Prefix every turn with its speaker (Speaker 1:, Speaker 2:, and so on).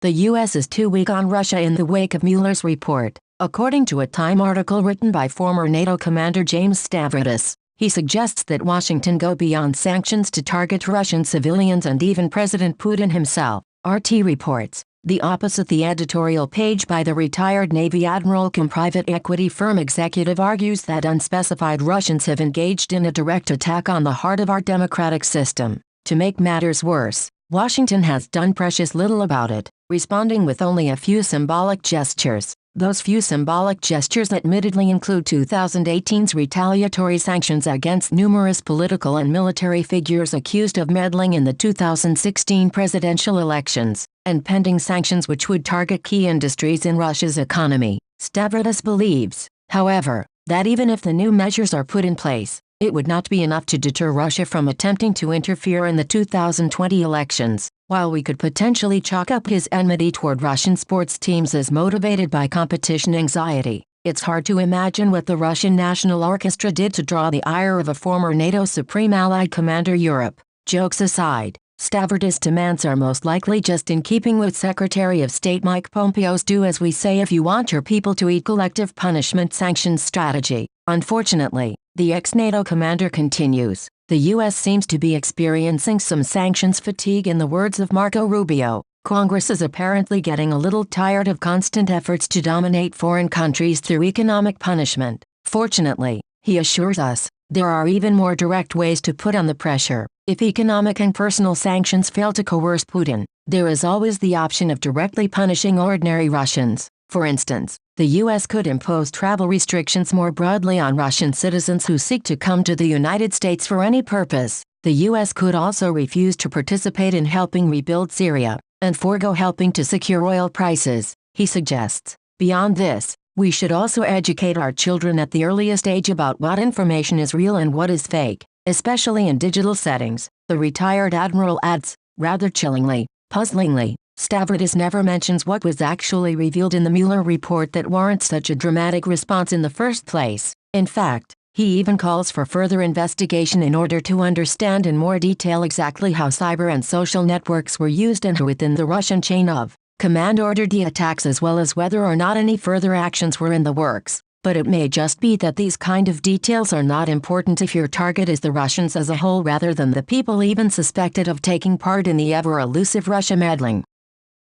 Speaker 1: The U.S. is too weak on Russia in the wake of Mueller's report, according to a Time article written by former NATO commander James Stavridis. He suggests that Washington go beyond sanctions to target Russian civilians and even President Putin himself. RT reports the opposite. The editorial page by the retired Navy admiral cum private equity firm executive argues that unspecified Russians have engaged in a direct attack on the heart of our democratic system. To make matters worse, Washington has done precious little about it, responding with only a few symbolic gestures. Those few symbolic gestures admittedly include 2018's retaliatory sanctions against numerous political and military figures accused of meddling in the 2016 presidential elections, and pending sanctions which would target key industries in Russia's economy. Stavridis believes, however, that even if the new measures are put in place, it would not be enough to deter Russia from attempting to interfere in the 2020 elections. While we could potentially chalk up his enmity toward Russian sports teams as motivated by competition anxiety, it's hard to imagine what the Russian National Orchestra did to draw the ire of a former NATO Supreme Allied Commander. Europe. Jokes aside, Stavridis' demands are most likely just in keeping with Secretary of State Mike Pompeo's "do as we say if you want your people to eat" collective punishment sanctions strategy. Unfortunately, the ex-NATO commander continues, the U.S. seems to be experiencing some sanctions fatigue. In the words of Marco Rubio, Congress is apparently getting a little tired of constant efforts to dominate foreign countries through economic punishment. Fortunately, he assures us, there are even more direct ways to put on the pressure. If economic and personal sanctions fail to coerce Putin, there is always the option of directly punishing ordinary Russians. For instance, the U.S. could impose travel restrictions more broadly on Russian citizens who seek to come to the United States for any purpose. The U.S. could also refuse to participate in helping rebuild Syria, and forego helping to secure oil prices, he suggests. Beyond this, we should also educate our children at the earliest age about what information is real and what is fake, especially in digital settings, the retired admiral adds. Rather chillingly, puzzlingly, Stavridis never mentions what was actually revealed in the Mueller report that warrants such a dramatic response in the first place. In fact, he even calls for further investigation in order to understand in more detail exactly how cyber and social networks were used and within the Russian chain of command ordered the attacks, as well as whether or not any further actions were in the works. But it may just be that these kind of details are not important if your target is the Russians as a whole rather than the people even suspected of taking part in the ever-elusive Russia meddling.